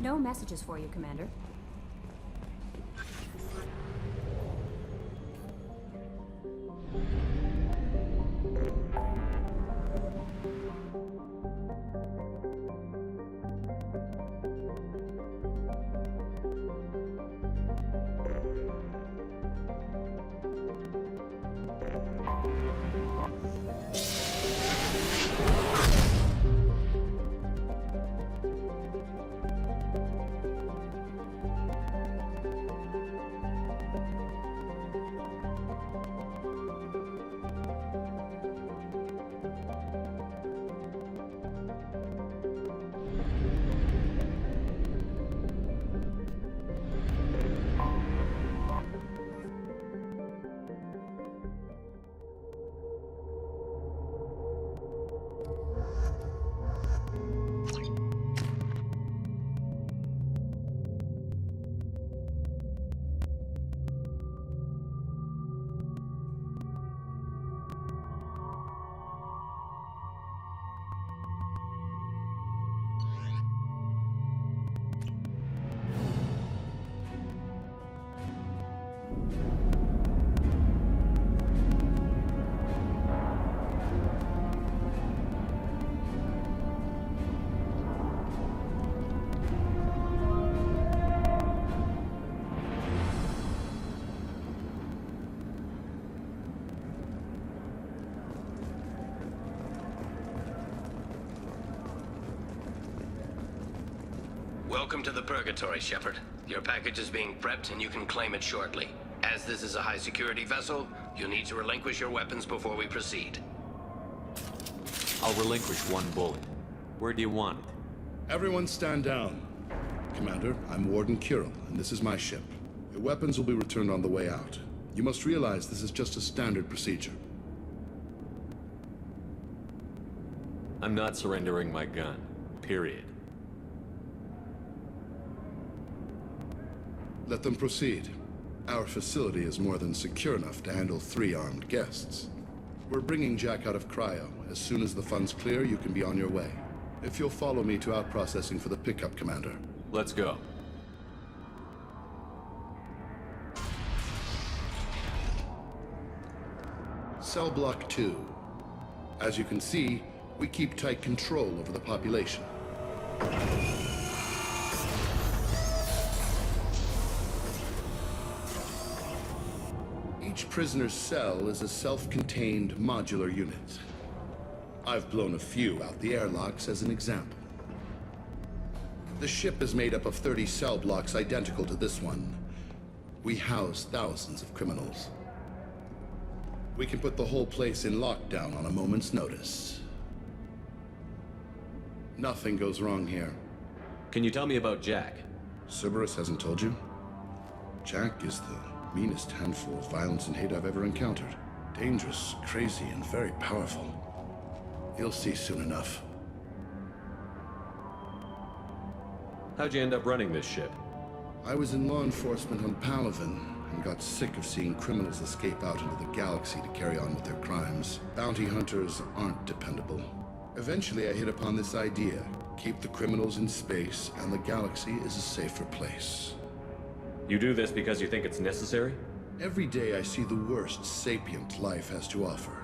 No messages for you, Commander. Welcome to the Purgatory, Shepard. Your package is being prepped and you can claim it shortly. As this is a high-security vessel, you'll need to relinquish your weapons before we proceed. I'll relinquish one bullet. Where do you want it? Everyone stand down. Commander, I'm Warden Kirill, and this is my ship. Your weapons will be returned on the way out. You must realize this is just a standard procedure. I'm not surrendering my gun. Period. Let them proceed. Our facility is more than secure enough to handle 3 armed guests. We're bringing Jack out of cryo. As soon as the funds clear, you can be on your way. If you'll follow me to out-processing for the pickup, Commander. Let's go. Cell Block 2. As you can see, we keep tight control over the population. Each prisoner's cell is a self-contained modular unit. I've blown a few out the airlocks as an example. The ship is made up of 30 cell blocks identical to this one. We house thousands of criminals. We can put the whole place in lockdown on a moment's notice. Nothing goes wrong here. Can you tell me about Jack? Cerberus hasn't told you? Jack is the meanest handful of violence and hate I've ever encountered. Dangerous, crazy, and very powerful. You'll see soon enough. How'd you end up running this ship? I was in law enforcement on Palaven and got sick of seeing criminals escape out into the galaxy to carry on with their crimes. Bounty hunters aren't dependable. Eventually I hit upon this idea. Keep the criminals in space and the galaxy is a safer place. You do this because you think it's necessary? Every day I see the worst sapient life has to offer.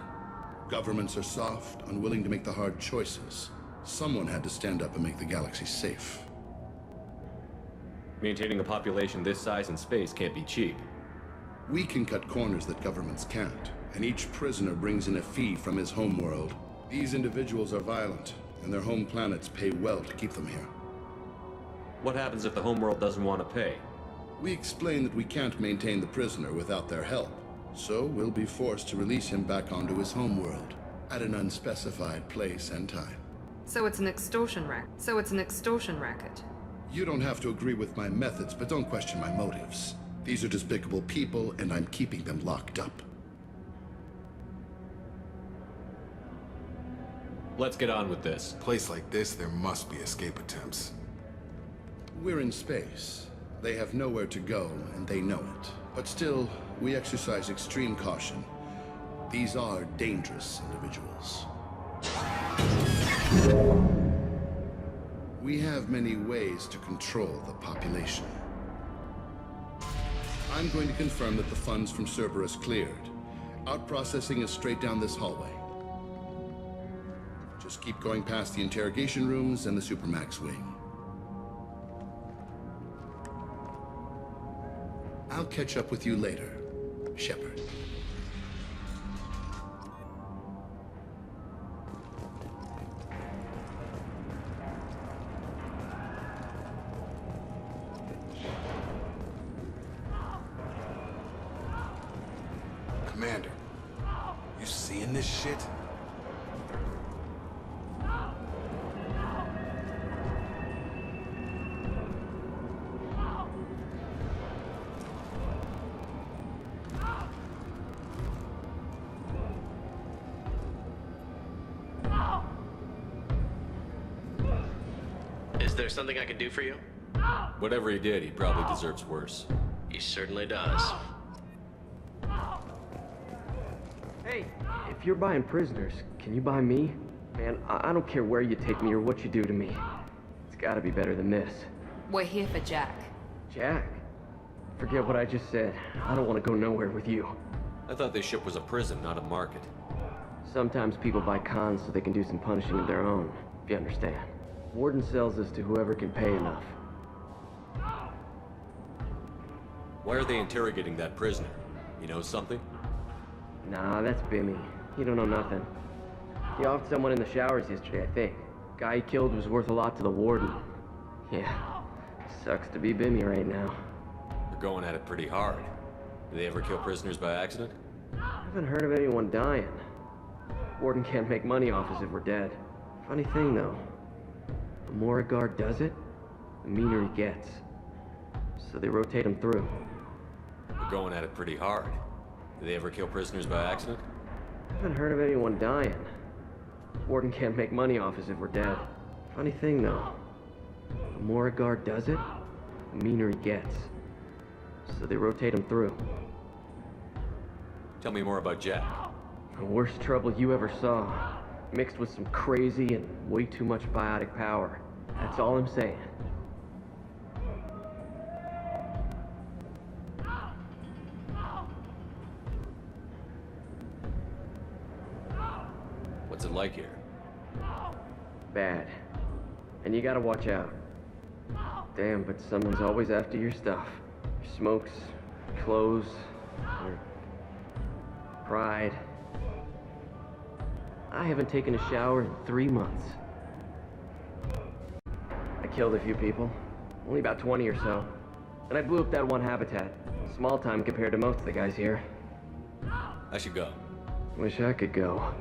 Governments are soft, unwilling to make the hard choices. Someone had to stand up and make the galaxy safe. Maintaining a population this size in space can't be cheap. We can cut corners that governments can't, and each prisoner brings in a fee from his homeworld. These individuals are violent, and their home planets pay well to keep them here. What happens if the homeworld doesn't want to pay? We explain that we can't maintain the prisoner without their help, so we'll be forced to release him back onto his homeworld at an unspecified place and time. So it's an extortion racket. You don't have to agree with my methods, but don't question my motives. These are despicable people, and I'm keeping them locked up. Let's get on with this. A place like this, there must be escape attempts. We're in space. They have nowhere to go, and they know it. But still, we exercise extreme caution. These are dangerous individuals. We have many ways to control the population. I'm going to confirm that the funds from Cerberus cleared. Out-processing is straight down this hallway. Just keep going past the interrogation rooms and the Supermax wing. I'll catch up with you later, Shepard. Commander, you seeing this shit? Is there something I can do for you? Whatever he did, he probably deserves worse. He certainly does. Hey, if you're buying prisoners, can you buy me? Man, I don't care where you take me or what you do to me. It's gotta be better than this. We're here for Jack. Jack? Forget what I just said. I don't want to go nowhere with you. I thought this ship was a prison, not a market. Sometimes people buy cons so they can do some punishing of their own, if you understand. Warden sells us to whoever can pay enough. Why are they interrogating that prisoner? You know something? Nah, that's Bimmy. He don't know nothing. He offed someone in the showers yesterday, I think. Guy he killed was worth a lot to the warden. Yeah, sucks to be Bimmy right now. They're going at it pretty hard. Do they ever kill prisoners by accident? I haven't heard of anyone dying. Warden can't make money off us if we're dead. Funny thing, though. The more a guard does it, the meaner he gets. So they rotate him through. They're going at it pretty hard. Do they ever kill prisoners by accident? I haven't heard of anyone dying. Warden can't make money off us if we're dead. Funny thing, though. The more a guard does it, the meaner he gets. So they rotate him through. Tell me more about Jack. The worst trouble you ever saw. Mixed with some crazy and way too much biotic power. That's all I'm saying. What's it like here? Bad. And you gotta watch out. Damn, but someone's always after your stuff. Your smokes, clothes, your pride. I haven't taken a shower in 3 months. I killed a few people. Only about 20 or so. And I blew up that one habitat. Small time compared to most of the guys here. I should go. Wish I could go.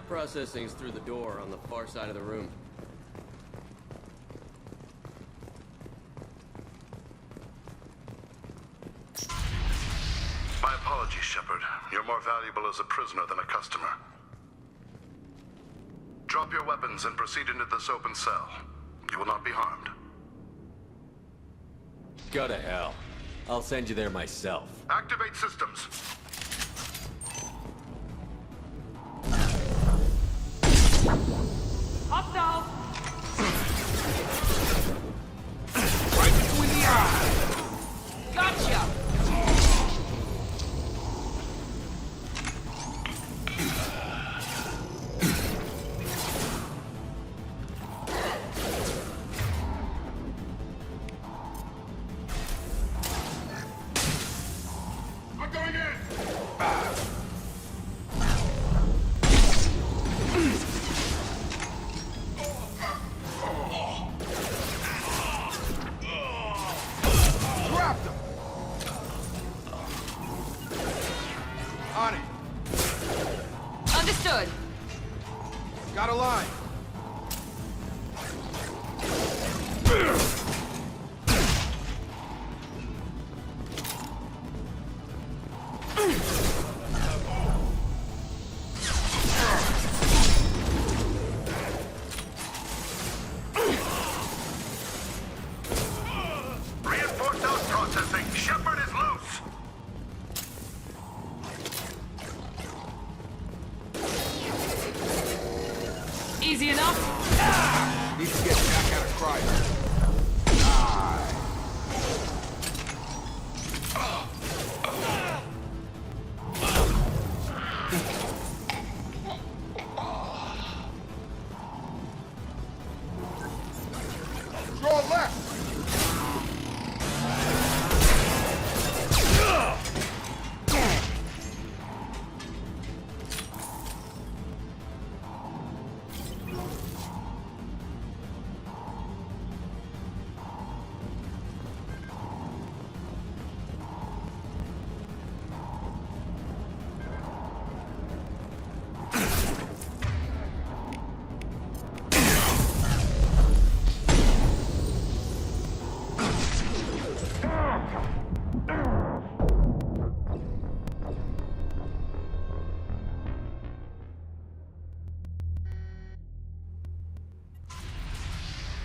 Processing's through the door on the far side of the room. My apologies, Shepard. You're more valuable as a prisoner than a customer. Drop your weapons and proceed into this open cell. You will not be harmed. Go to hell. I'll send you there myself. Activate systems. Hostile! Right between the eyes! Gotcha! I'm going in! Understood. Got a line. Reinforce those processing. Shepard is loose. Easy enough? Need to get Jack out of cryo. Draw left.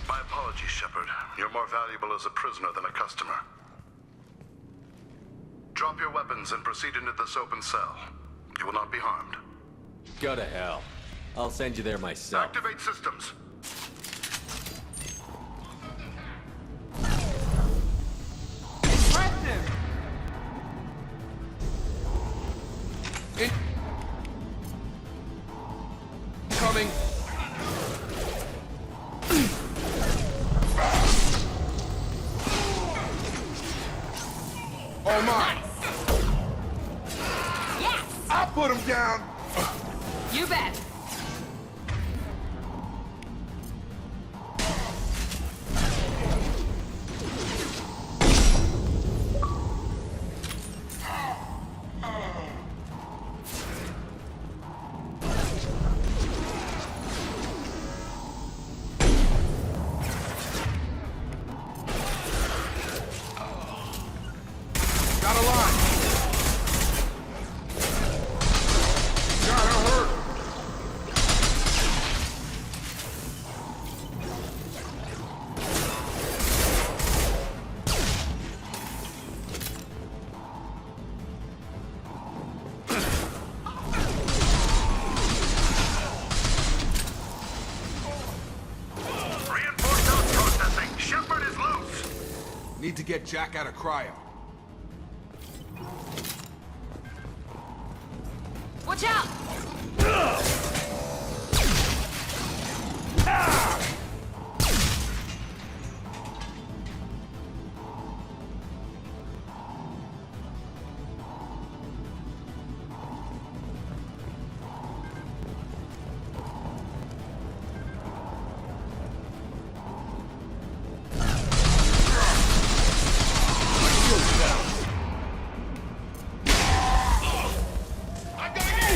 My apologies, Shepard. You're more valuable as a prisoner than a customer. Drop your weapons and proceed into this open cell. You will not be harmed. Go to hell. I'll send you there myself. Activate systems. Impressive. Coming. Oh my! Yes! I'll put him down. You bet. Got a line. Gotta hurt. Reinforce those processing. Shepard is loose. Need to get Jack out of cryo. Watch out!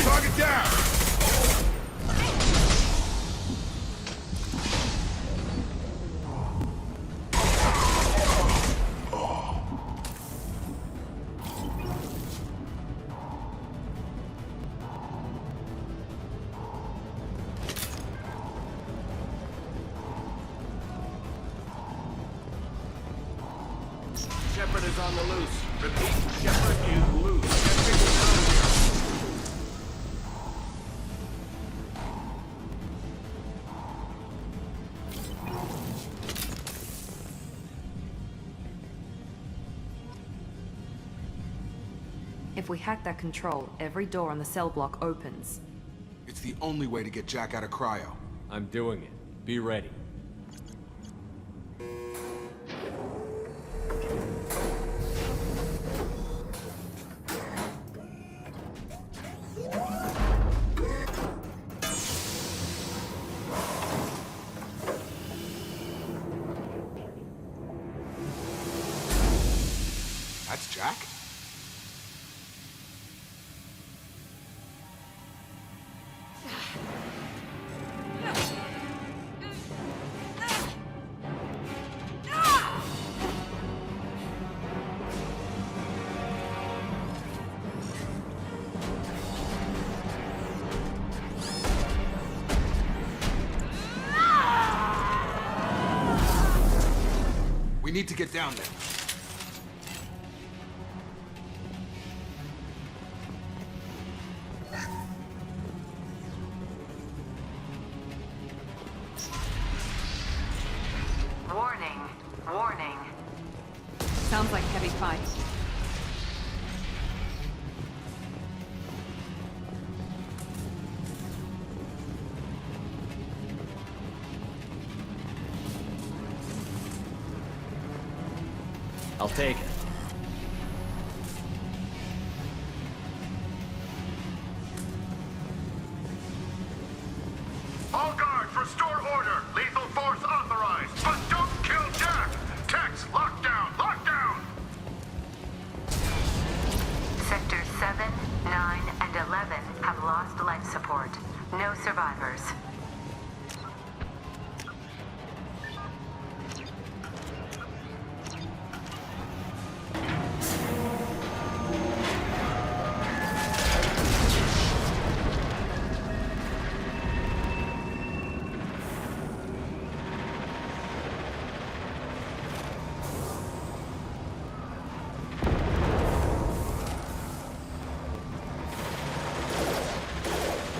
Target down. Shepard is on the loose. Repeat, Shepard is loose. Get things out of here. If we hack that control, every door on the cell block opens. It's the only way to get Jack out of cryo. I'm doing it. Be ready. That's Jack? need to get down there. Warning. Warning. Sounds like heavy fight. I'll take it. All guards, restore order. Lethal force authorized. But don't kill Jack. Tex, lockdown, lockdown. Sectors 7, 9, and 11 have lost life support. No survivors.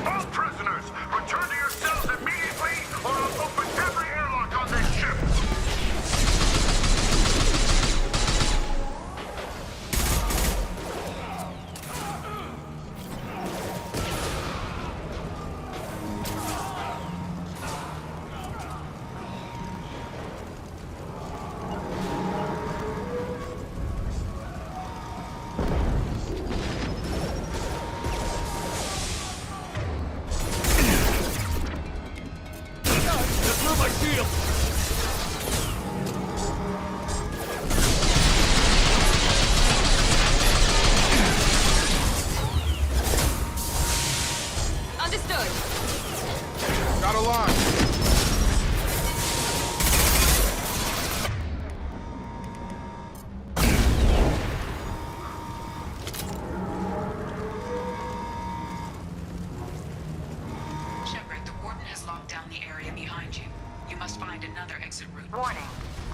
All prisoners, return to your cells immediately, or I'll open every airlock on this ship. Understood. Got a line. Shepard, the Warden has locked down the area behind you. You must find another exit route. Warning.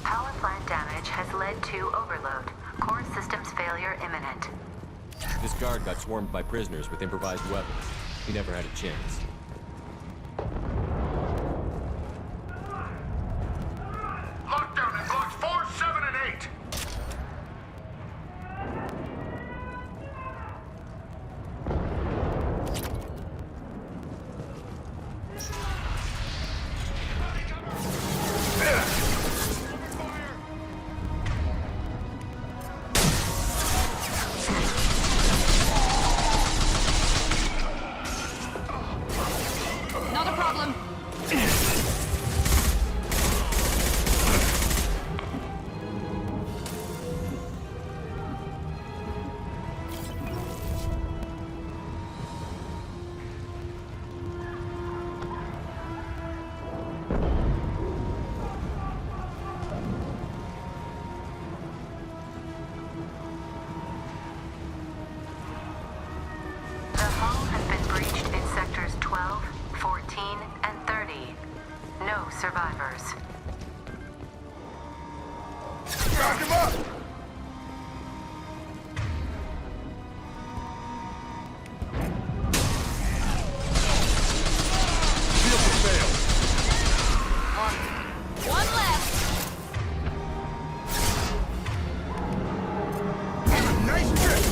Power plant damage has led to overload. Core systems failure imminent. This guard got swarmed by prisoners with improvised weapons. He never had a chance. Lockdown in blocks 4, 7, and 8. Not a problem. The hull has been breached in sectors 12, 14, and 30. No survivors. Knock him up! Vehicle failed. One left. Nice trip!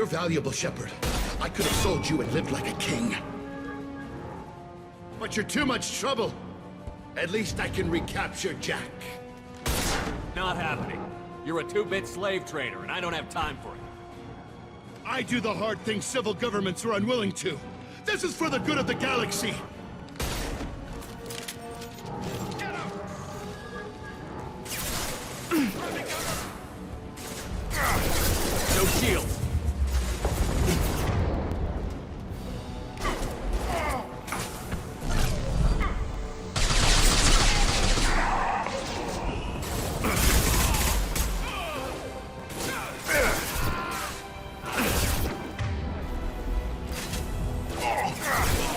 You're valuable, Shepard. I could have sold you and lived like a king. But you're too much trouble. At least I can recapture Jack. Not happening. You're a two-bit slave trader, and I don't have time for it. I do the hard things civil governments are unwilling to. This is for the good of the galaxy. No shields.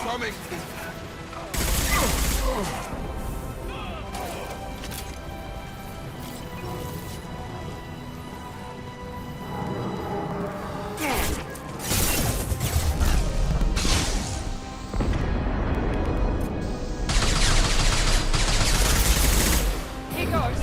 Coming. Here goes.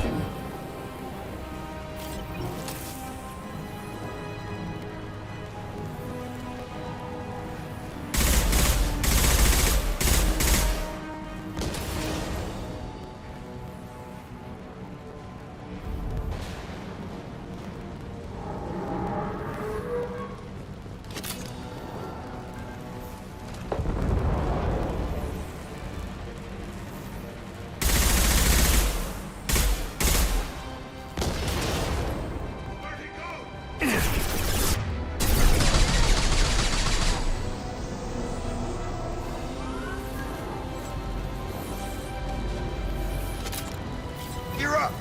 Gear up.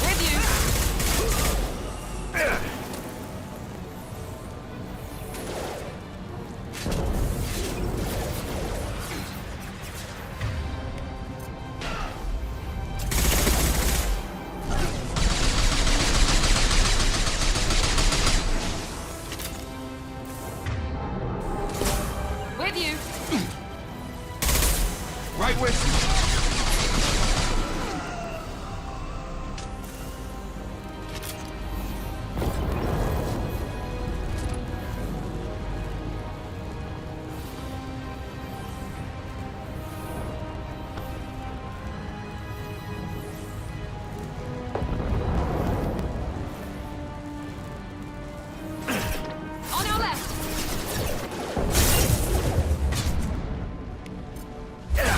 With you. With you. Right with you. On our left.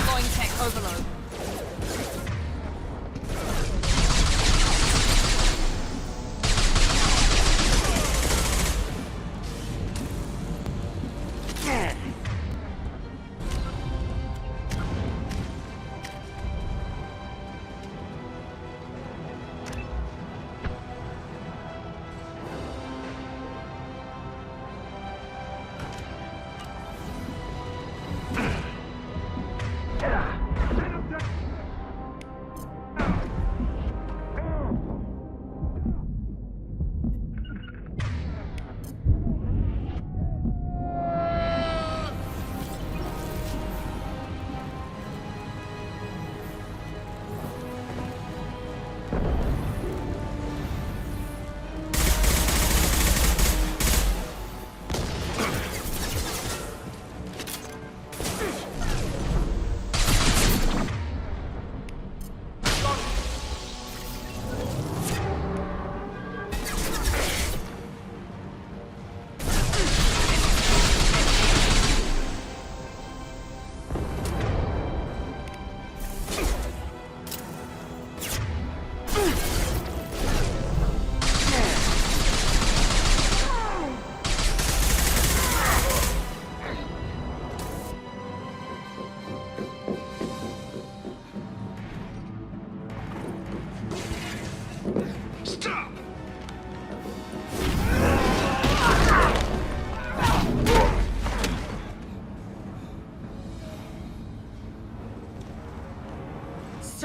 Going tech overload. Send him down.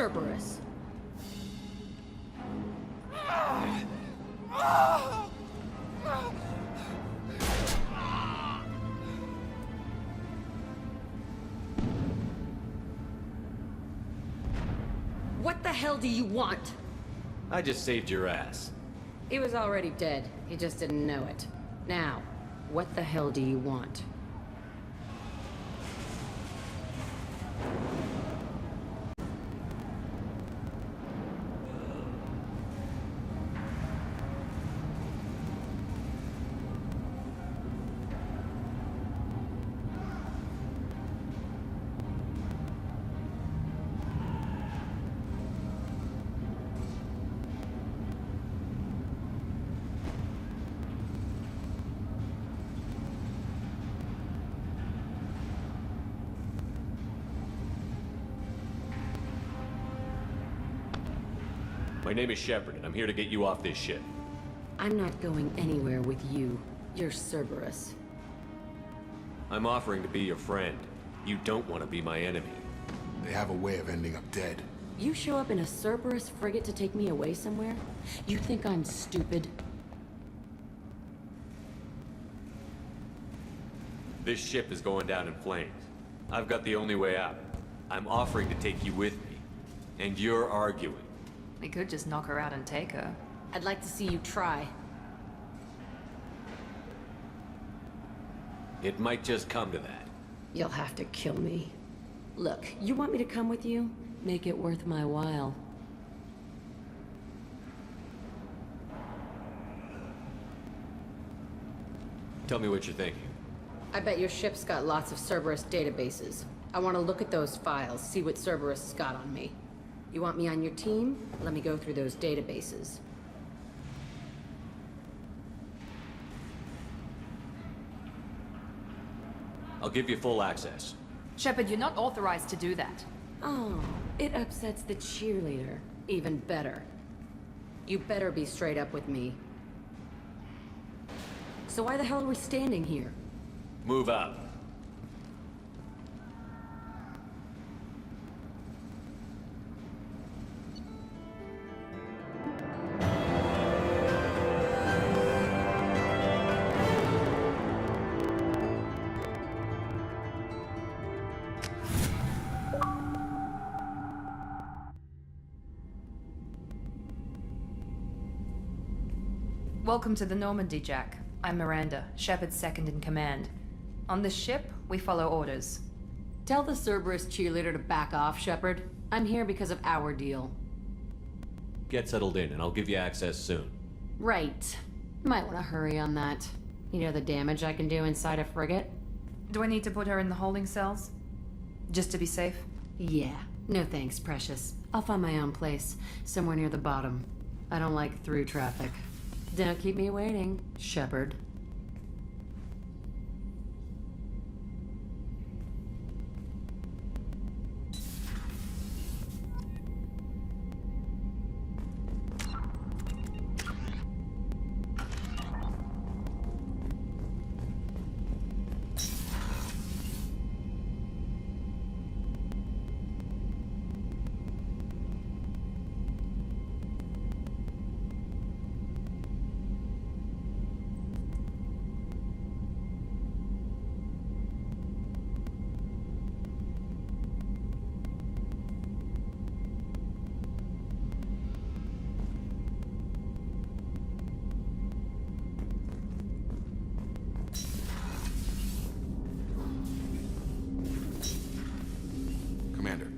Cerberus. What the hell do you want? I just saved your ass. He was already dead. He just didn't know it. Now, what the hell do you want? My name is Shepard, and I'm here to get you off this ship. I'm not going anywhere with you. You're Cerberus. I'm offering to be your friend. You don't want to be my enemy. They have a way of ending up dead. You show up in a Cerberus frigate to take me away somewhere? You think I'm stupid? This ship is going down in flames. I've got the only way out. I'm offering to take you with me. And you're arguing. We could just knock her out and take her. I'd like to see you try. It might just come to that. You'll have to kill me. Look, you want me to come with you? Make it worth my while. Tell me what you're thinking. I bet your ship's got lots of Cerberus databases. I want to look at those files, see what Cerberus has got on me. You want me on your team? Let me go through those databases. I'll give you full access. Shepard, you're not authorized to do that. Oh, it upsets the cheerleader. Even better. You better be straight up with me. So why the hell are we standing here? Move out. Welcome to the Normandy, Jack. I'm Miranda, Shepard's second in command. On this ship, we follow orders. Tell the Cerberus cheerleader to back off, Shepard. I'm here because of our deal. Get settled in, and I'll give you access soon. Right. Might want to hurry on that. You know the damage I can do inside a frigate? Do I need to put her in the holding cells? Just to be safe? Yeah. No thanks, precious. I'll find my own place, somewhere near the bottom. I don't like through traffic. Don't keep me waiting, Shepard. Commander,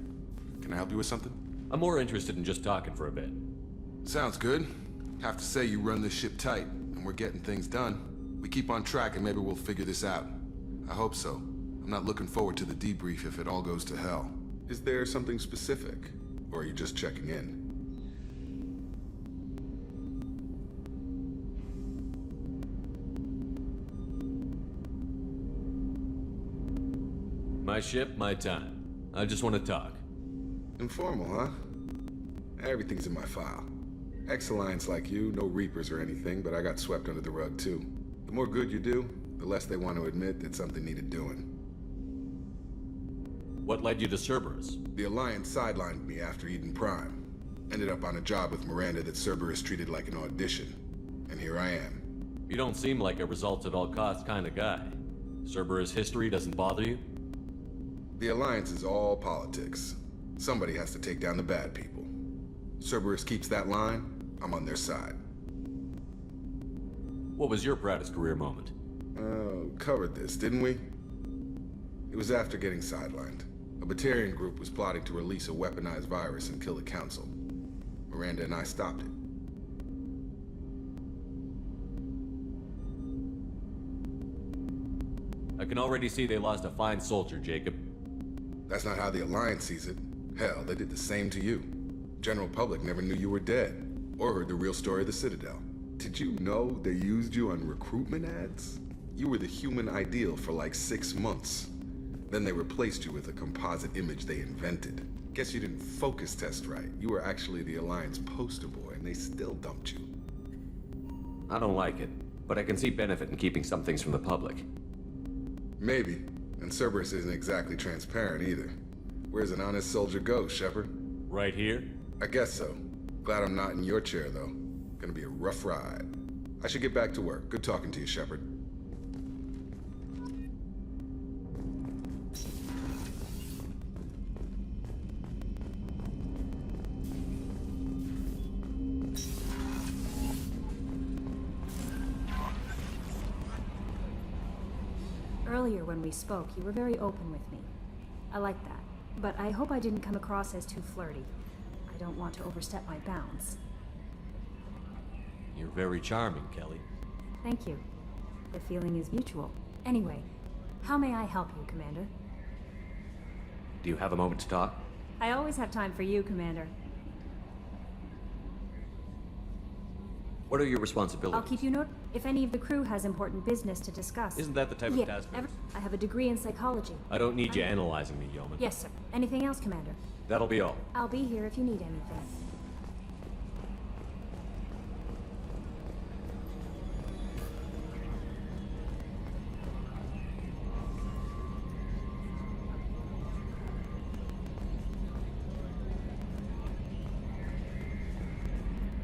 can I help you with something? I'm more interested in just talking for a bit. Sounds good. Have to say you run this ship tight, and we're getting things done. We keep on track and maybe we'll figure this out. I hope so. I'm not looking forward to the debrief if it all goes to hell. Is there something specific? Or are you just checking in? My ship, my time. I just want to talk. Informal, huh? Everything's in my file. Ex-Alliance like you, no Reapers or anything, but I got swept under the rug too. The more good you do, the less they want to admit that something needed doing. What led you to Cerberus? The Alliance sidelined me after Eden Prime. Ended up on a job with Miranda that Cerberus treated like an audition. And here I am. You don't seem like a results-at-all-costs kind of guy. Cerberus history doesn't bother you? The Alliance is all politics. Somebody has to take down the bad people. Cerberus keeps that line, I'm on their side. What was your proudest career moment? Covered this, didn't we? It was after getting sidelined. A Batarian group was plotting to release a weaponized virus and kill the Council. Miranda and I stopped it. I can already see they lost a fine soldier, Jacob. That's not how the Alliance sees it. Hell, they did the same to you. General public never knew you were dead, or heard the real story of the Citadel. Did you know they used you on recruitment ads? You were the human ideal for like 6 months. Then they replaced you with a composite image they invented. Guess you didn't focus test right. You were actually the Alliance poster boy, and they still dumped you. I don't like it, but I can see benefit in keeping some things from the public. Maybe. And Cerberus isn't exactly transparent either. Where's an honest soldier go, Shepard? Right here? I guess so. Glad I'm not in your chair, though. Gonna be a rough ride. I should get back to work. Good talking to you, Shepard. Earlier when we spoke, you were very open with me. I like that, but I hope I didn't come across as too flirty. I don't want to overstep my bounds. You're very charming, Kelly. Thank you. The feeling is mutual. Anyway, how may I help you, Commander? Do you have a moment to talk? I always have time for you, Commander. What are your responsibilities? I'll keep you note if any of the crew has important business to discuss. Isn't that the type of task force? I have a degree in psychology. I don't need you analyzing me, Yeoman. Yes, sir. Anything else, Commander? That'll be all. I'll be here if you need anything.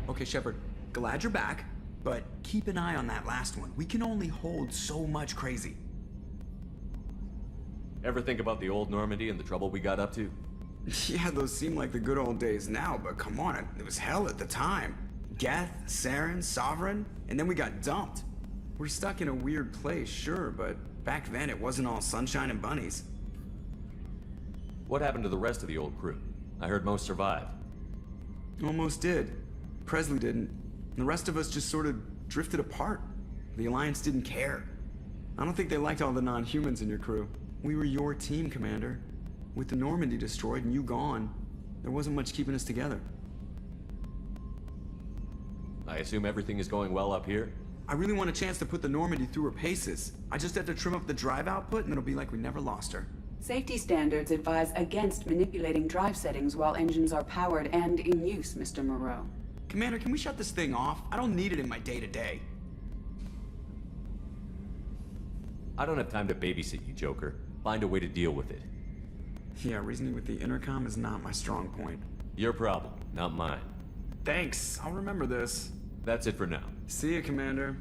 Okay, Shepard, glad you're back, but keep an eye on that last one. We can only hold so much crazy. Ever think about the old Normandy and the trouble we got up to? Yeah, those seem like the good old days now, but come on, it was hell at the time. Geth, Saren, Sovereign, and then we got dumped. We're stuck in a weird place, sure, but back then it wasn't all sunshine and bunnies. What happened to the rest of the old crew? I heard most survived. Almost did. Presley didn't. The rest of us just sort of drifted apart. The Alliance didn't care. I don't think they liked all the non-humans in your crew. We were your team, Commander. With the Normandy destroyed and you gone, there wasn't much keeping us together. I assume everything is going well up here? I really want a chance to put the Normandy through her paces. I just have to trim up the drive output and it'll be like we never lost her. Safety standards advise against manipulating drive settings while engines are powered and in use, Mr. Moreau. Commander, can we shut this thing off? I don't need it in my day-to-day. I don't have time to babysit you, Joker. Find a way to deal with it. Yeah, reasoning with the intercom is not my strong point. Your problem, not mine. Thanks, I'll remember this. That's it for now. See ya, Commander.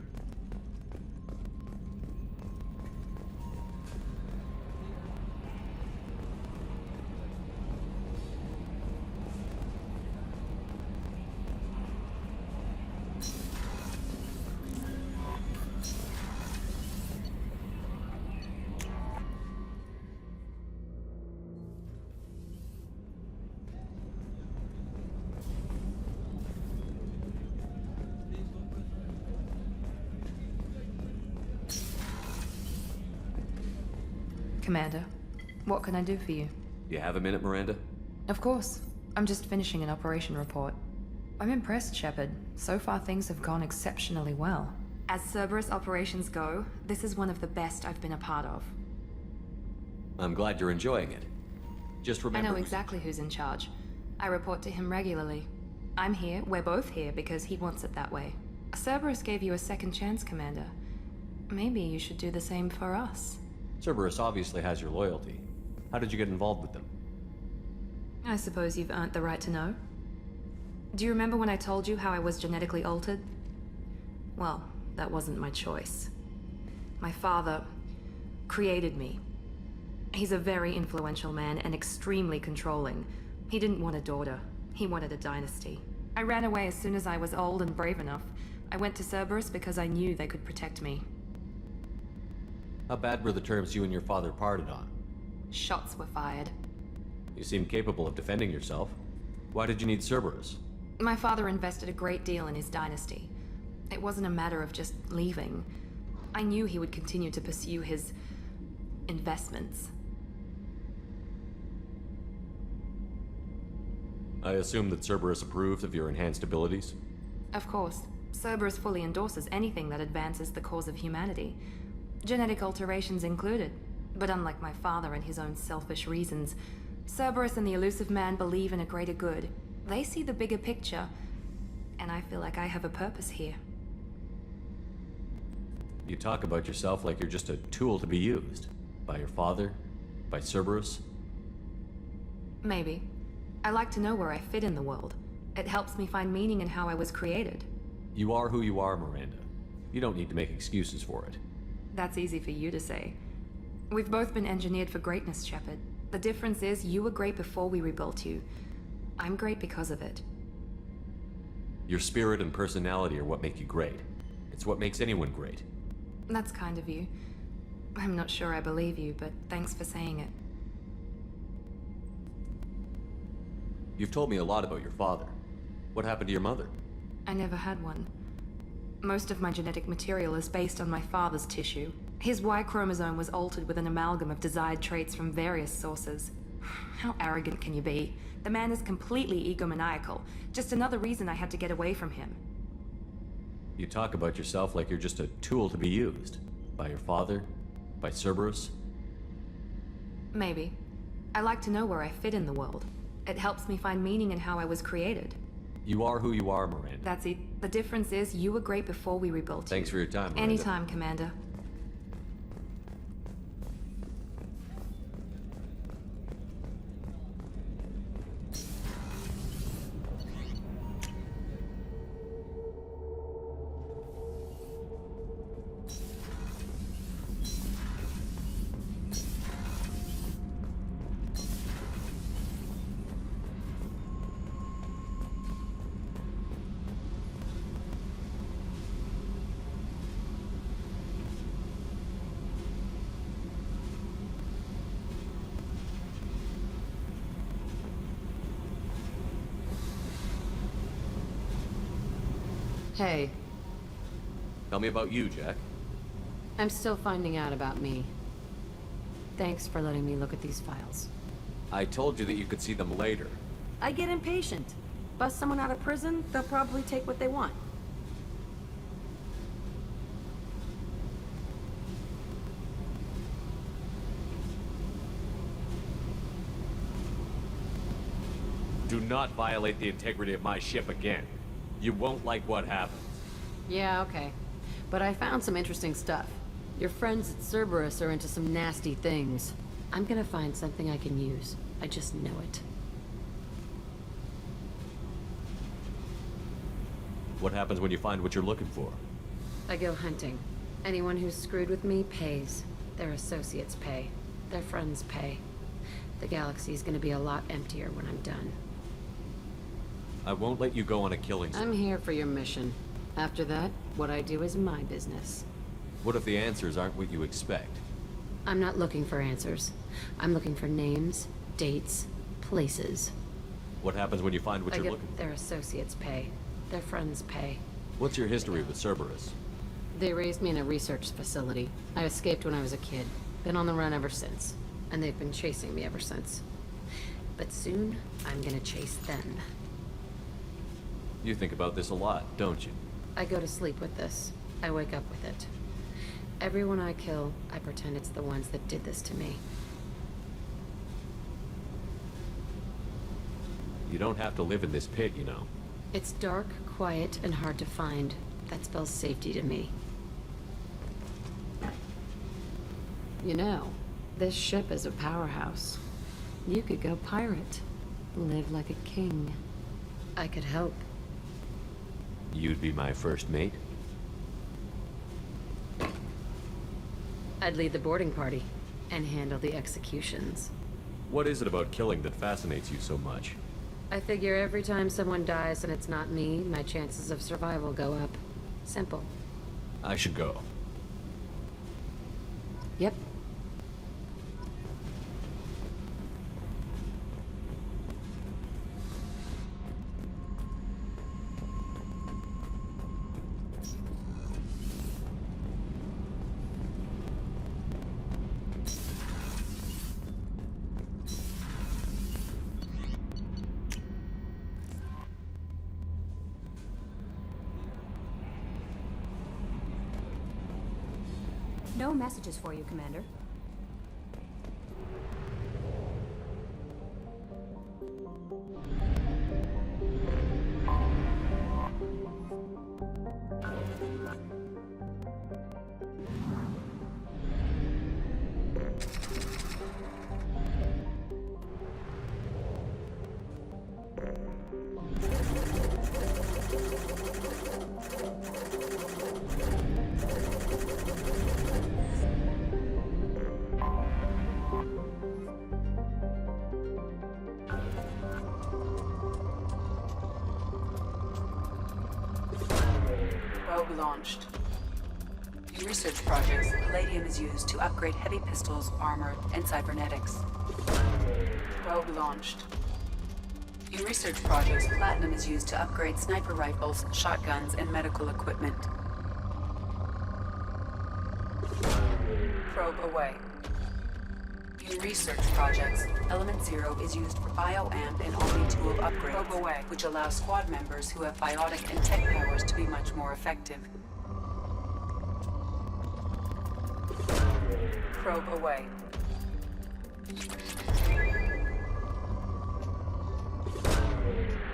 Commander, what can I do for you? You have a minute, Miranda? Of course. I'm just finishing an operation report. I'm impressed, Shepard. So far things have gone exceptionally well. As Cerberus operations go, this is one of the best I've been a part of. I'm glad you're enjoying it. Just remember... I know exactly who's in charge. I report to him regularly. I'm here, we're both here, because he wants it that way. Cerberus gave you a second chance, Commander. Maybe you should do the same for us. Cerberus obviously has your loyalty. How did you get involved with them? I suppose you've earned the right to know. Do you remember when I told you how I was genetically altered? Well, that wasn't my choice. My father created me. He's a very influential man and extremely controlling. He didn't want a daughter. He wanted a dynasty. I ran away as soon as I was old and brave enough. I went to Cerberus because I knew they could protect me. How bad were the terms you and your father parted on? Shots were fired. You seem capable of defending yourself. Why did you need Cerberus? My father invested a great deal in his dynasty. It wasn't a matter of just leaving. I knew he would continue to pursue his investments. I assume that Cerberus approved of your enhanced abilities? Of course. Cerberus fully endorses anything that advances the cause of humanity. Genetic alterations included. But unlike my father and his own selfish reasons, Cerberus and the Elusive Man believe in a greater good. They see the bigger picture, and I feel like I have a purpose here. You talk about yourself like you're just a tool to be used. By your father? By Cerberus? Maybe. I like to know where I fit in the world. It helps me find meaning in how I was created. You are who you are, Miranda. You don't need to make excuses for it. That's easy for you to say. We've both been engineered for greatness, Shepard. The difference is you were great before we rebuilt you. I'm great because of it. Your spirit and personality are what make you great. It's what makes anyone great. That's kind of you. I'm not sure I believe you, but thanks for saying it. You've told me a lot about your father. What happened to your mother? I never had one. Most of my genetic material is based on my father's tissue. His Y chromosome was altered with an amalgam of desired traits from various sources. How arrogant can you be? The man is completely egomaniacal. Just another reason I had to get away from him. You talk about yourself like you're just a tool to be used. By your father? By Cerberus? Maybe. I like to know where I fit in the world. It helps me find meaning in how I was created. You are who you are, Miranda. That's it. The difference is you were great before we rebuilt you. Thanks for your time, Miranda. Anytime, Commander. Hey, Tell me about you, Jack. I'm still finding out about me. Thanks for letting me look at these files. I told you that you could see them later. I get impatient. Bust someone out of prison, they'll probably take what they want. Do not violate the integrity of my ship again. You won't like what happens. Yeah, okay. But I found some interesting stuff. Your friends at Cerberus are into some nasty things. I'm gonna find something I can use. I just know it. What happens when you find what you're looking for? I go hunting. Anyone who's screwed with me pays. Their associates pay. Their friends pay. The galaxy's gonna be a lot emptier when I'm done. I won't let you go on a killing spree. I'm here for your mission. After that, what I do is my business. What if the answers aren't what you expect? I'm not looking for answers. I'm looking for names, dates, places. What happens when you find what you're looking for? Their associates pay. Their friends pay. What's your history with Cerberus? They raised me in a research facility. I escaped when I was a kid. Been on the run ever since. And they've been chasing me ever since. But soon, I'm gonna chase them. You think about this a lot, don't you? I go to sleep with this. I wake up with it. Everyone I kill, I pretend it's the ones that did this to me. You don't have to live in this pit, you know. It's dark, quiet, and hard to find. That spells safety to me. You know, This ship is a powerhouse. You could go pirate. Live like a king. I could help. You'd be my first mate? I'd lead the boarding party and handle the executions. What is it about killing that fascinates you so much? I figure every time someone dies and it's not me, my chances of survival go up. Simple. I should go. Yep. No messages for you, Commander. Probe launched. In research projects, Palladium is used to upgrade heavy pistols, armor, and cybernetics. Probe launched. In research projects, Platinum is used to upgrade sniper rifles, shotguns, and medical equipment. Probe away. In research projects, Element Zero is used for bioamp and Omni-tool upgrades, Probe away, which allows squad members who have biotic and tech powers to be much more effective. Probe away.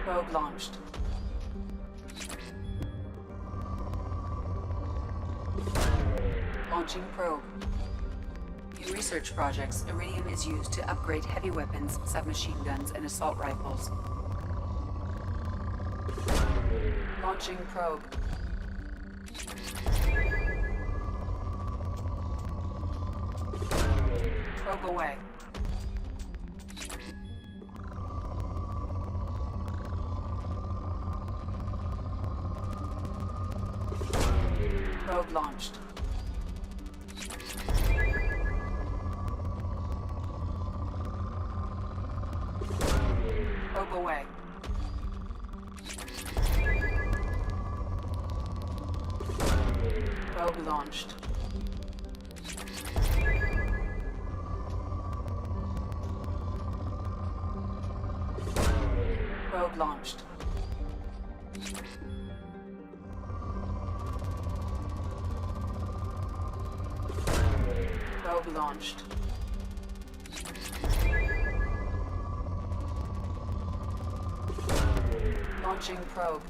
Probe launched. Launching probe. In research projects, Iridium is used to upgrade heavy weapons, submachine guns, and assault rifles. Launching probe. Probe away. Probe launched. Probe away. Probe launched. Probe launched. Probe launched. Launching probe.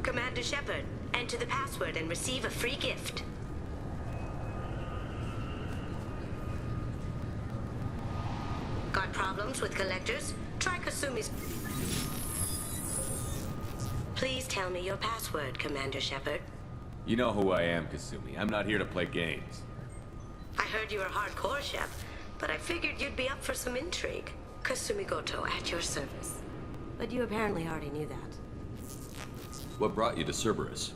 Commander Shepard, enter the password and receive a free gift. Got problems with collectors? Try Kasumi's... Please tell me your password, Commander Shepard. You know who I am, Kasumi. I'm not here to play games. I heard you were hardcore, Shep, but I figured you'd be up for some intrigue. Kasumi Goto at your service. But you apparently already knew that. What brought you to Cerberus?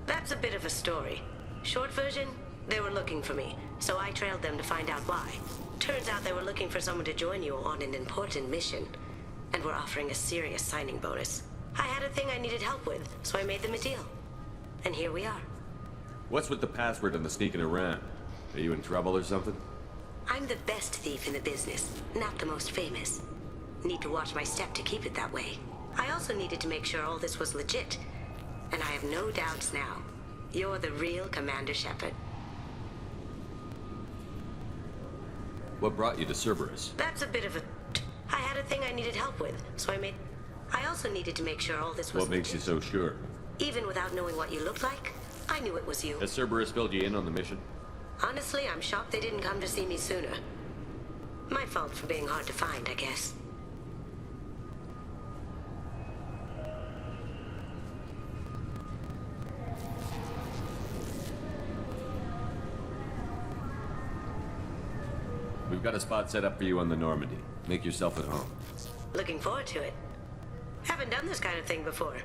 That's a bit of a story. Short version, they were looking for me, so I trailed them to find out why. Turns out they were looking for someone to join you on an important mission, and were offering a serious signing bonus. I had a thing I needed help with, so I made them a deal. And here we are. What's with the password and the sneaking around? Are you in trouble or something? I'm the best thief in the business, not the most famous. Need to watch my step to keep it that way. I also needed to make sure all this was legit. And I have no doubts now. You're the real Commander Shepard. What brought you to Cerberus? That's a bit of a... I had a thing I needed help with, so I made... I also needed to make sure all this was What makes you so sure? Even without knowing what you looked like, I knew it was you. Has Cerberus filled you in on the mission? Honestly, I'm shocked they didn't come to see me sooner. My fault for being hard to find, I guess. We've got a spot set up for you on the Normandy. Make yourself at home. Looking forward to it. Haven't done this kind of thing before.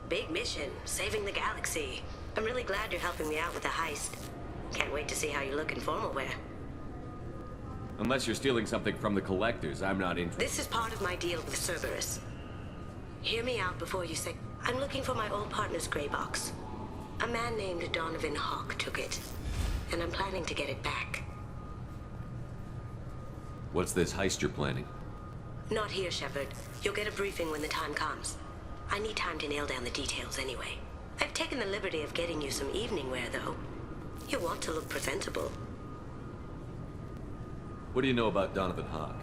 Big mission, saving the galaxy. I'm really glad you're helping me out with the heist. Can't wait to see how you look in formal wear. Unless you're stealing something from the collectors, I'm not interested. This is part of my deal with Cerberus. Hear me out before you say... I'm looking for my old partner's gray box. A man named Donovan Hawk took it, and I'm planning to get it back. What's this heist you're planning? Not here, Shepard. You'll get a briefing when the time comes. I need time to nail down the details anyway. I've taken the liberty of getting you some evening wear, though. You want to look presentable. What do you know about Donovan Hawk?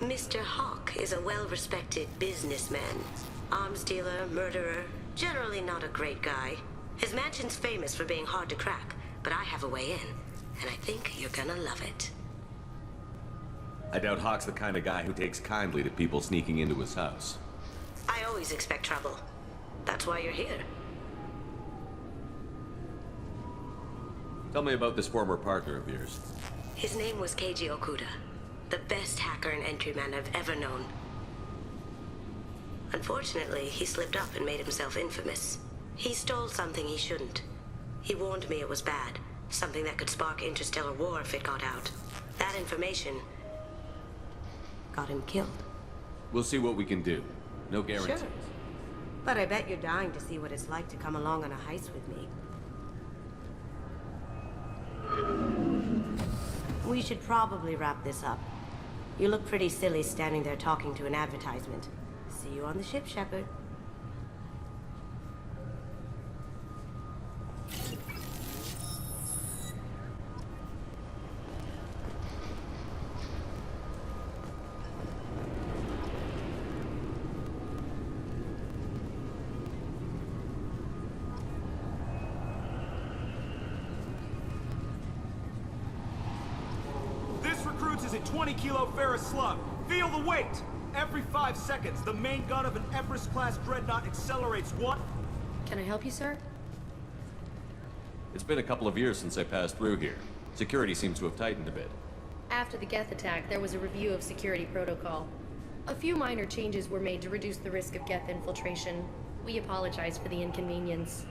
Mr. Hawk is a well-respected businessman. Arms dealer, murderer, generally not a great guy. His mansion's famous for being hard to crack, but I have a way in, and I think you're gonna love it. I doubt Hawk's the kind of guy who takes kindly to people sneaking into his house. I always expect trouble. That's why you're here. Tell me about this former partner of yours. His name was Keiji Okuda, the best hacker and entryman I've ever known. Unfortunately, he slipped up and made himself infamous. He stole something he shouldn't. He warned me it was bad, something that could spark interstellar war if it got out. That information got him killed. We'll see what we can do. No guarantees. Sure. But I bet you're dying to see what it's like to come along on a heist with me. We should probably wrap this up. You look pretty silly standing there talking to an advertisement. See you on the ship, Shepard. This recruits is a 20-kilo ferrous slug. Feel the weight! Every 5 seconds, the main gun of an Everest-class dreadnought accelerates one... Can I help you, sir? It's been a couple of years since I passed through here. Security seems to have tightened a bit. After the Geth attack, there was a review of security protocol. A few minor changes were made to reduce the risk of Geth infiltration. We apologize for the inconvenience.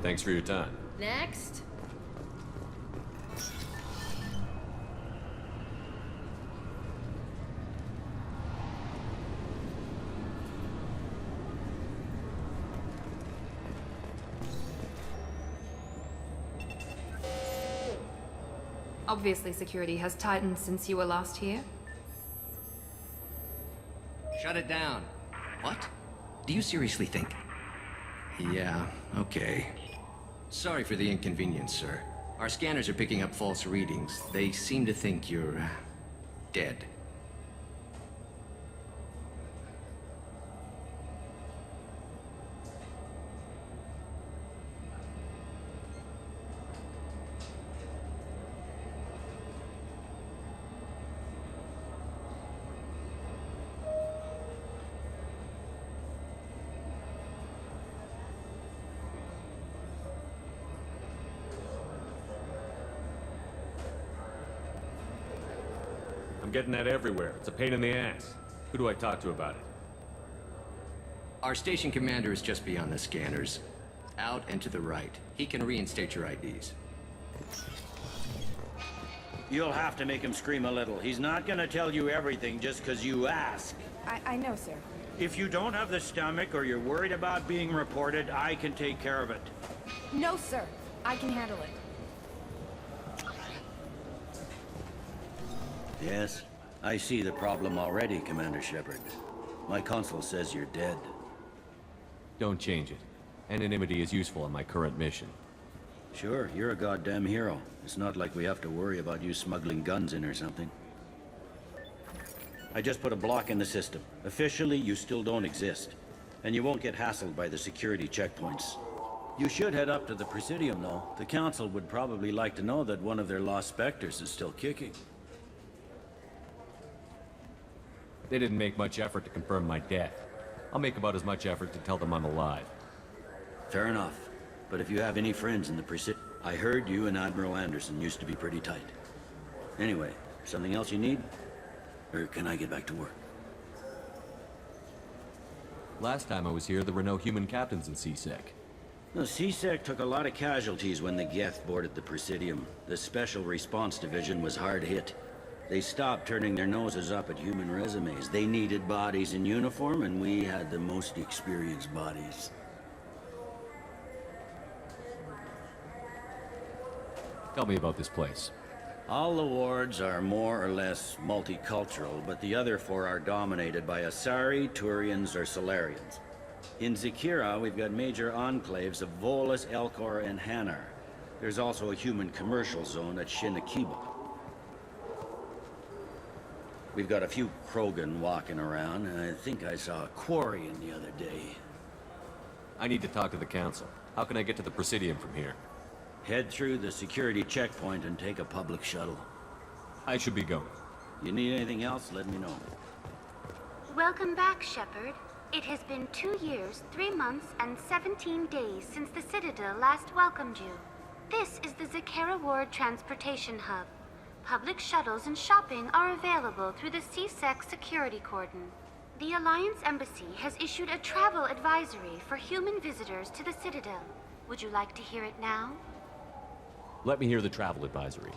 Thanks for your time. Next. Obviously, security has tightened since you were last here. Shut it down. What? Do you seriously think? Yeah, okay. Sorry for the inconvenience, sir. Our scanners are picking up false readings. They seem to think you're... dead. I'm getting that everywhere. It's a pain in the ass. Who do I talk to about it? Our station commander is just beyond the scanners. Out and to the right. He can reinstate your IDs. You'll have to make him scream a little. He's not gonna tell you everything just because you ask. I know, sir. If you don't have the stomach or you're worried about being reported, I can take care of it. No, sir. I can handle it. Yes, I see the problem already, Commander Shepard. My console says you're dead. Don't change it. Anonymity is useful on my current mission. Sure, you're a goddamn hero. It's not like we have to worry about you smuggling guns in or something. I just put a block in the system. Officially, you still don't exist. And you won't get hassled by the security checkpoints. You should head up to the Presidium, though. The Council would probably like to know that one of their lost Spectres is still kicking. They didn't make much effort to confirm my death. I'll make about as much effort to tell them I'm alive. Fair enough. But if you have any friends in the Presidium... I heard you and Admiral Anderson used to be pretty tight. Anyway, something else you need? Or can I get back to work? Last time I was here, there were no human captains in CSEC. The CSEC took a lot of casualties when the Geth boarded the Presidium. The Special Response Division was hard hit. They stopped turning their noses up at human resumes. They needed bodies in uniform, and we had the most experienced bodies. Tell me about this place. All the wards are more or less multicultural, but the other four are dominated by Asari, Turians, or Solarians. In Zakira, we've got major enclaves of Volus, Elcor, and Hanar. There's also a human commercial zone at Shinakiba. We've got a few Krogan walking around, and I think I saw a Quarian the other day. I need to talk to the Council. How can I get to the Presidium from here? Head through the security checkpoint and take a public shuttle. I should be going. You need anything else, let me know. Welcome back, Shepard. It has been 2 years, 3 months, and 17 days since the Citadel last welcomed you. This is the Zakera Ward Transportation Hub. Public shuttles and shopping are available through the CSEC security cordon. The Alliance Embassy has issued a travel advisory for human visitors to the Citadel. Would you like to hear it now? Let me hear the travel advisory.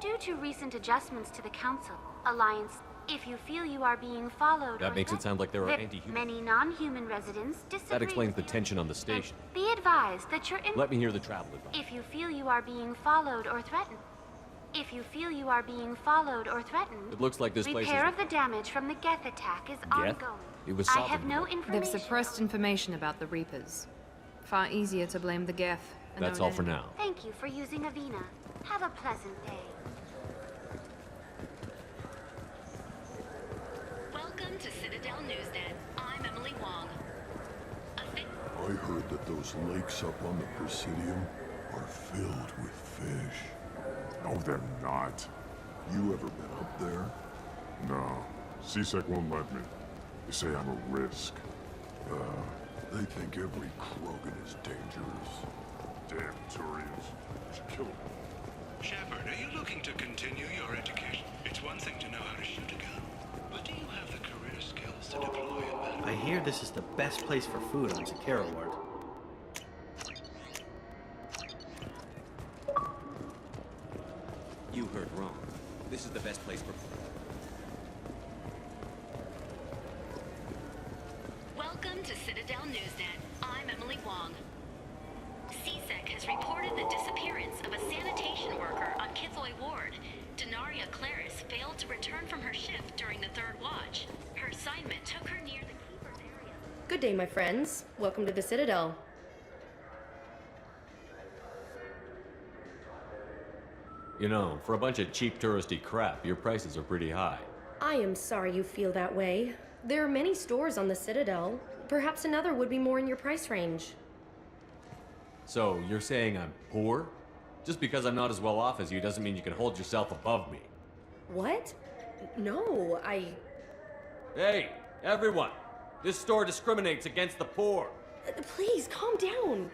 Due to recent adjustments to the Council, Alliance, if you feel you are being followed That makes it sound like there are that anti-humans. many non-human residents disagree. That explains the tension on the station. Be advised that you're in... Let me hear the travel advisory. If you feel you are being followed or threatened. If you feel you are being followed or threatened... It looks like this place is... Repair of the damage from the Geth attack is Geth? ongoing. It was I have no They've information. suppressed information about the Reapers. Far easier to blame the Geth. a That's known all for enemy. now. Thank you for using Avina. Have a pleasant day. Welcome to Citadel Newsnet. I'm Emily Wong. I heard that those lakes up on the Presidium are filled with fish. No, they're not. You ever been up there? No. CSEC won't let me. They say I'm a risk. They think every Krogan is dangerous. Damn Turians. Should kill them. Shepard, are you looking to continue your education? It's one thing to know how to shoot a gun, but do you have the career skills to deploy a battle? I hear this is the best place for food on Zakera Ward. this is the best place for... Welcome to Citadel Newsnet. I'm Emily Wong. CSEC has reported the disappearance of a sanitation worker on Kithoy Ward. Denaria Claris failed to return from her shift during the third watch. Her assignment took her near the Keeper's area. Good day, my friends. Welcome to the Citadel. You know, for a bunch of cheap touristy crap, your prices are pretty high. I am sorry you feel that way. There are many stores on the Citadel. Perhaps another would be more in your price range. So, you're saying I'm poor? Just because I'm not as well off as you doesn't mean you can hold yourself above me. What? No, Hey, everyone! This store discriminates against the poor. Please, calm down.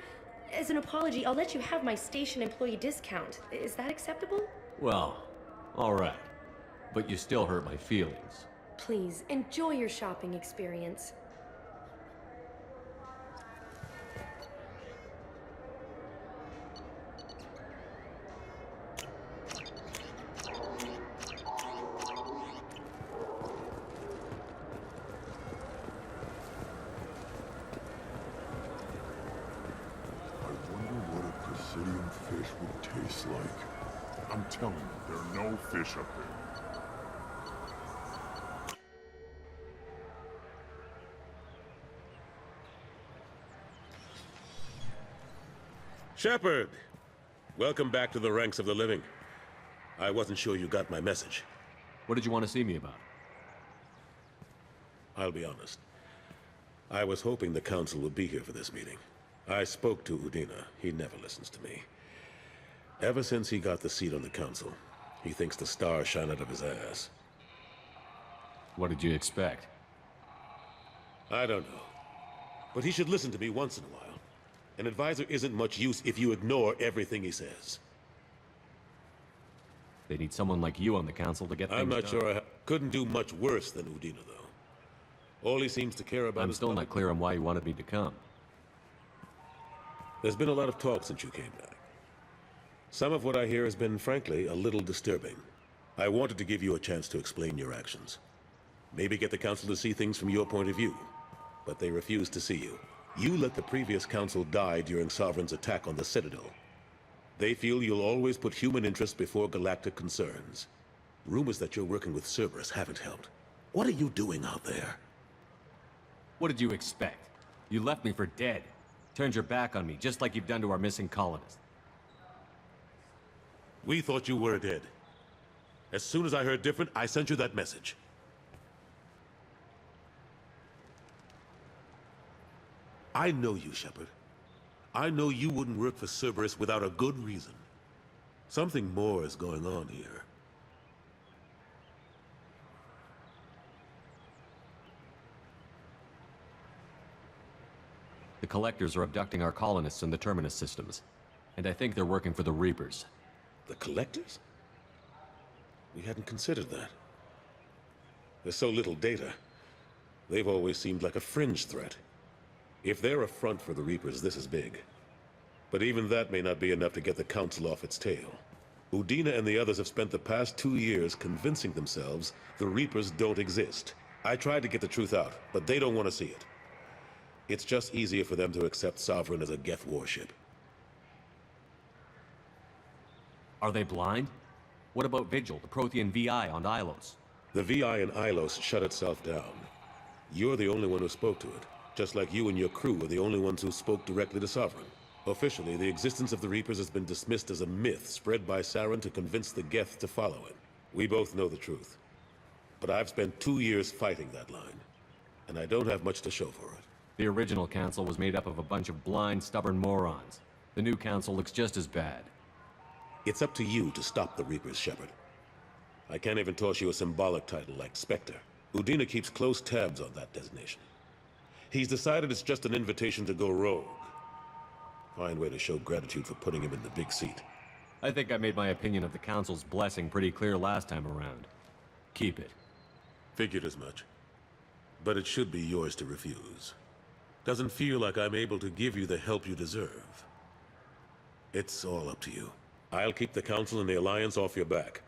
As an apology, I'll let you have my station employee discount. Is that acceptable? Well, alright. But you still hurt my feelings. Please, enjoy your shopping experience. Presidium fish would taste like. I'm telling you, there are no fish up there. Shepard! Welcome back to the ranks of the living. I wasn't sure you got my message. What did you want to see me about? I'll be honest. I was hoping the Council would be here for this meeting. I spoke to Udina. He never listens to me. Ever since he got the seat on the Council, he thinks the stars shine out of his ass. What did you expect? I don't know. But he should listen to me once in a while. An advisor isn't much use if you ignore everything he says. They need someone like you on the Council to get things I'm not done. sure I couldn't do much worse than Udina, though. All he seems to care about I'm is... still not clear on why you wanted me to come. There's been a lot of talk since you came back. Some of what I hear has been, frankly, a little disturbing. I wanted to give you a chance to explain your actions. Maybe get the Council to see things from your point of view. But they refuse to see you. You let the previous Council die during Sovereign's attack on the Citadel. They feel you'll always put human interests before galactic concerns. Rumors that you're working with Cerberus haven't helped. What are you doing out there? What did you expect? You left me for dead. Turned your back on me, just like you've done to our missing colonists. We thought you were dead. As soon as I heard different, I sent you that message. I know you, Shepard. I know you wouldn't work for Cerberus without a good reason. Something more is going on here. The Collectors are abducting our colonists in the Terminus systems. And I think they're working for the Reapers. The Collectors? We hadn't considered that. There's so little data. They've always seemed like a fringe threat. If they're a front for the Reapers, this is big. But even that may not be enough to get the Council off its tail. Udina and the others have spent the past 2 years convincing themselves the Reapers don't exist. I tried to get the truth out, but they don't want to see it. It's just easier for them to accept Sovereign as a Geth warship. Are they blind? What about Vigil, the Prothean VI on Ilos? The VI in Ilos shut itself down. You're the only one who spoke to it, just like you and your crew are the only ones who spoke directly to Sovereign. Officially, the existence of the Reapers has been dismissed as a myth spread by Saren to convince the Geth to follow him. We both know the truth. But I've spent 2 years fighting that line, and I don't have much to show for it. The original council was made up of a bunch of blind, stubborn morons. The new council looks just as bad. It's up to you to stop the Reapers, Shepard. I can't even toss you a symbolic title like Spectre. Udina keeps close tabs on that designation. He's decided it's just an invitation to go rogue. Fine way to show gratitude for putting him in the big seat. I think I made my opinion of the council's blessing pretty clear last time around. Keep it. Figured as much. But it should be yours to refuse. Doesn't feel like I'm able to give you the help you deserve. It's all up to you. I'll keep the Council and the Alliance off your back.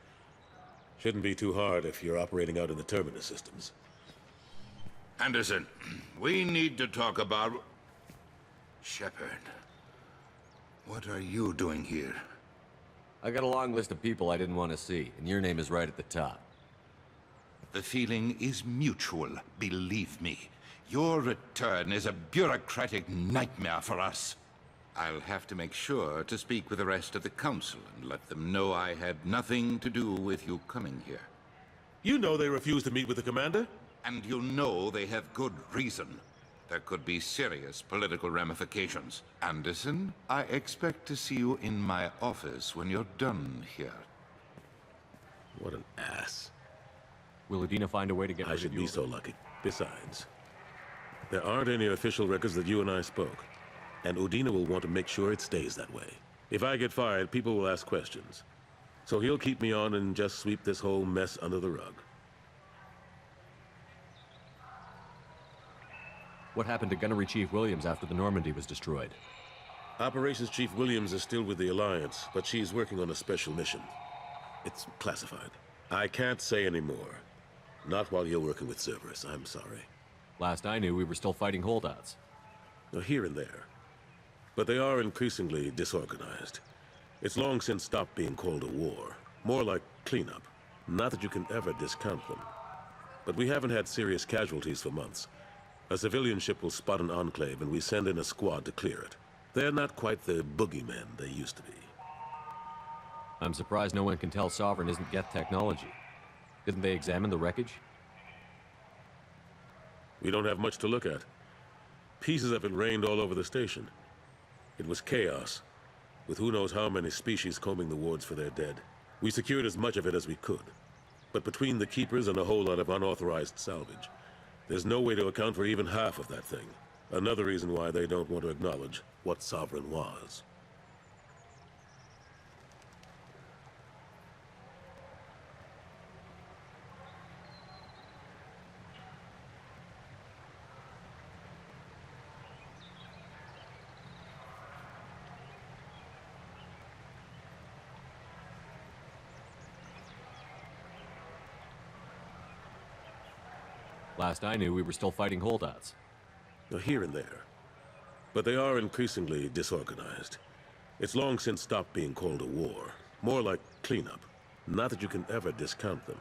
Shouldn't be too hard if you're operating out in the Terminus systems. Anderson, we need to talk about... Shepard. What are you doing here? I got a long list of people I didn't want to see, and your name is right at the top. The feeling is mutual, believe me. Your return is a bureaucratic nightmare for us. I'll have to make sure to speak with the rest of the Council and let them know I had nothing to do with you coming here. You know they refused to meet with the Commander? And you know they have good reason. There could be serious political ramifications. Anderson, I expect to see you in my office when you're done here. What an ass. Will Udina find a way to get rid I of should you? be so lucky. Besides, there aren't any official records that you and I spoke. And Udina will want to make sure it stays that way. If I get fired, people will ask questions. So he'll keep me on and just sweep this whole mess under the rug. What happened to Gunnery Chief Williams after the Normandy was destroyed? Operations Chief Williams is still with the Alliance, but she's working on a special mission. It's classified. I can't say any more. Not while you're working with Cerberus, I'm sorry. Last I knew, we were still fighting holdouts. Here and there. But they are increasingly disorganized. It's long since stopped being called a war. More like cleanup. Not that you can ever discount them. But we haven't had serious casualties for months. A civilian ship will spot an enclave and we send in a squad to clear it. They're not quite the boogeymen they used to be. I'm surprised no one can tell Sovereign isn't Geth technology. Didn't they examine the wreckage? We don't have much to look at. Pieces of it rained all over the station. It was chaos, with who knows how many species combing the wards for their dead. We secured as much of it as we could. But between the Keepers and a whole lot of unauthorized salvage, there's no way to account for even half of that thing. Another reason why they don't want to acknowledge what Sovereign was. Last I knew, we were still fighting holdouts. Here and there. But they are increasingly disorganized. It's long since stopped being called a war. More like cleanup. Not that you can ever discount them.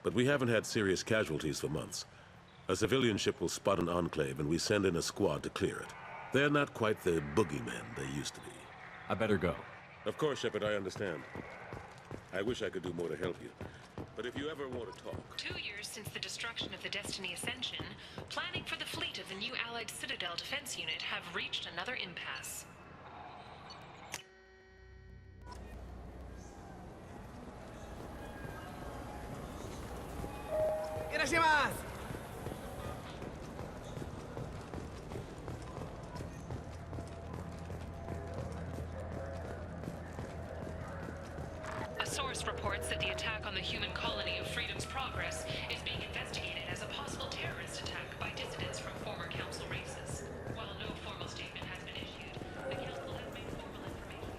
But we haven't had serious casualties for months. A civilian ship will spot an enclave and we send in a squad to clear it. They're not quite the boogeymen they used to be. I better go. Of course, Shepard, I understand. I wish I could do more to help you. But if you ever want to talk... 2 years since the destruction of the Destiny Ascension, planning for the fleet of the new Allied Citadel Defense Unit have reached another impasse. A source reports that the attack on the human colony of Freedom's Progress is being investigated as a possible terrorist attack by dissidents from former Council races. While no formal statement has been issued, the Council has made formal information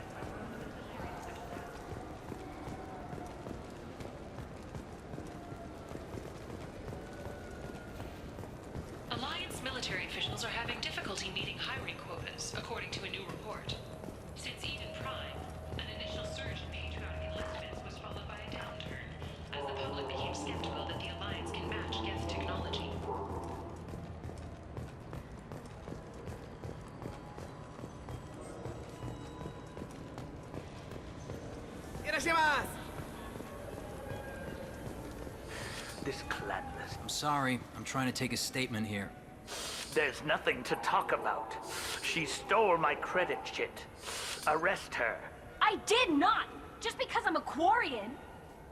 Alliance military officials are having difficulty meeting hiring quotas, according to a new report. Since Eden Prime, an initial surge in patriotic enlistments was followed by a downturn, as the public became skeptical that the Alliance can match Geth technology. This clanless. I'm sorry. I'm trying to take a statement here. There's nothing to talk about. She stole my credit chit. Arrest her. I did not! Just because I'm a Quarian!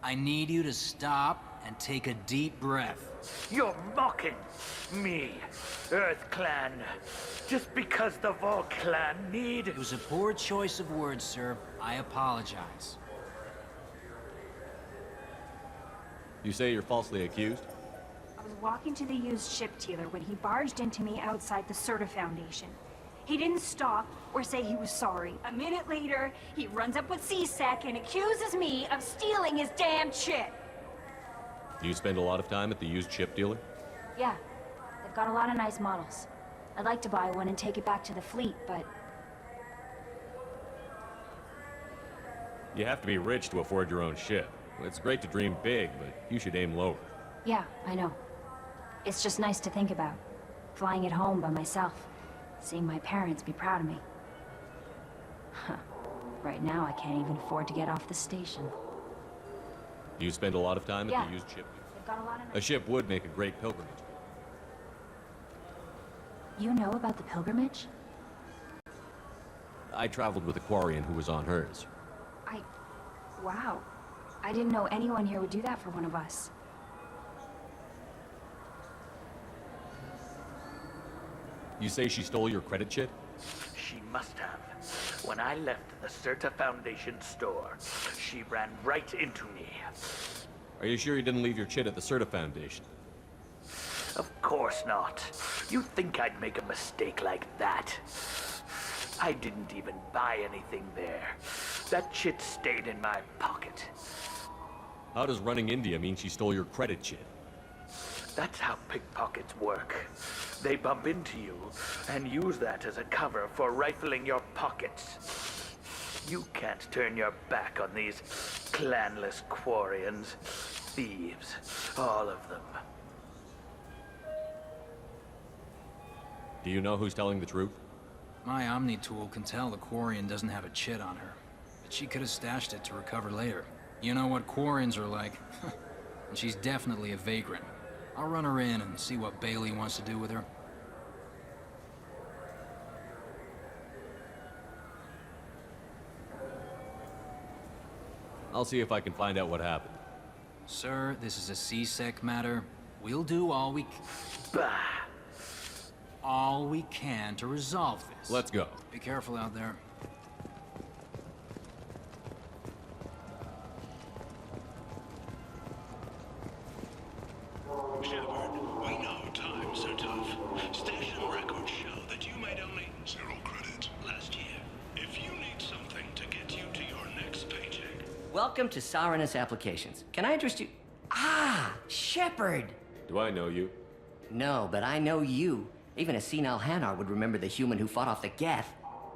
I need you to stop and take a deep breath. You're mocking me, Earth Clan. Just because the Vol Clan need... It was a poor choice of words, sir. I apologize. You say you're falsely accused? I was walking to the used ship dealer when he barged into me outside the Serta Foundation. He didn't stop or say he was sorry. A minute later, he runs up with C-Sec and accuses me of stealing his damn chip. Do you spend a lot of time at the used ship dealer? Yeah, they've got a lot of nice models. I'd like to buy one and take it back to the fleet, but You have to be rich to afford your own ship. It's great to dream big, but you should aim lower. yeah, I know. It's just nice to think about. Flying it home by myself. Seeing my parents be proud of me. Huh. Right now, I can't even afford to get off the station. Do you spend a lot of time at Yeah. the used ship? They've got a lot of A ship would make a great pilgrimage. You know about the pilgrimage? I traveled with a Quarian who was on hers. Wow. I didn't know anyone here would do that for one of us. You say she stole your credit chit? She must have. When I left the Certa Foundation store, she ran right into me. Are you sure you didn't leave your chit at the Certa Foundation? Of course not. You'd think I'd make a mistake like that. I didn't even buy anything there. That chit stayed in my pocket. How does running India mean she stole your credit chit? That's how pickpockets work. They bump into you and use that as a cover for rifling your pockets. You can't turn your back on these clanless Quarians. Thieves, all of them. Do you know who's telling the truth? My Omni tool can tell the Quarian doesn't have a chit on her, but she could have stashed it to recover later. You know what Quarians are like. And she's definitely a vagrant. I'll run her in and see what Bailey wants to do with her. I'll see if I can find out what happened. Sir, this is a C-Sec matter. We'll do all we all we can to resolve this. Let's go. Be careful out there. Shepard, we know times are tough. Station records show that you made only 0 credits last year. If you need something to get you to your next paycheck. Welcome to Saranus Applications. Can I interest you? Ah, Shepard! Do I know you? No, but I know you. Even a senile Hanar would remember the human who fought off the Geth.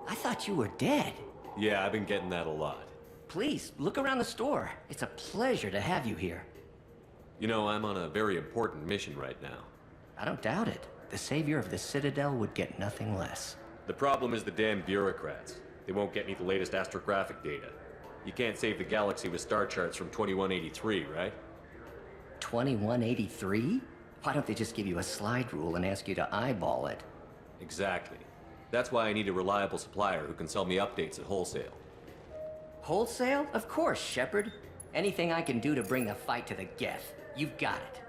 I thought you were dead. Yeah, I've been getting that a lot. Please, look around the store. It's a pleasure to have you here. You know, I'm on a very important mission right now. I don't doubt it. The savior of the Citadel would get nothing less. The problem is the damn bureaucrats. They won't get me the latest astrographic data. You can't save the galaxy with star charts from 2183, right? 2183? Why don't they just give you a slide rule and ask you to eyeball it? Exactly. That's why I need a reliable supplier who can sell me updates at wholesale. Wholesale? Of course, Shepard. Anything I can do to bring the fight to the Geth. You've got it.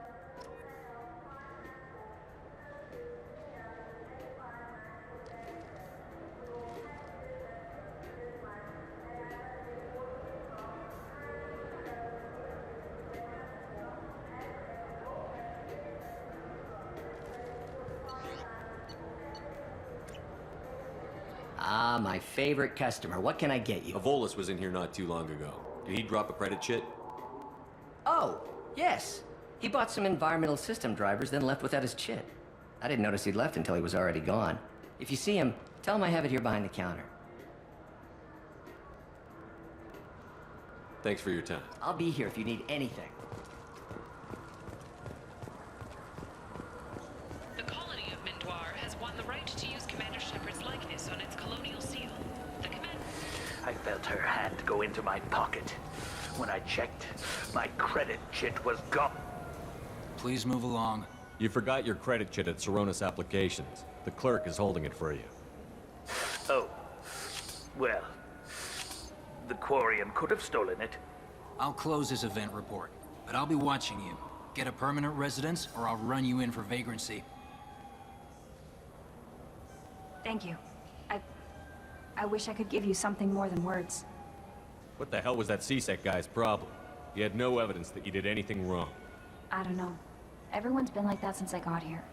Ah, my favorite customer. What can I get you? Avolis was in here not too long ago. Did he drop a credit chit? Oh, yes. He bought some environmental system drivers, then left without his chit. I didn't notice he'd left until he was already gone. If you see him, tell him I have it here behind the counter. Thanks for your time. I'll be here if you need anything. The colony of Mindoir has won the right to use Commander Shepard's likeness on its colonial seal. The command... I felt her hand go into my pocket. When I checked, my credit chit was gone. Please move along. You forgot your credit chit at Saranus Applications. The clerk is holding it for you. Oh. Well. The Quarian could have stolen it. I'll close this event report, but I'll be watching you. Get a permanent residence, or I'll run you in for vagrancy. Thank you. I wish I could give you something more than words. What the hell was that C-Sec guy's problem? He had no evidence that you did anything wrong. I don't know. Everyone's been like that since I got here.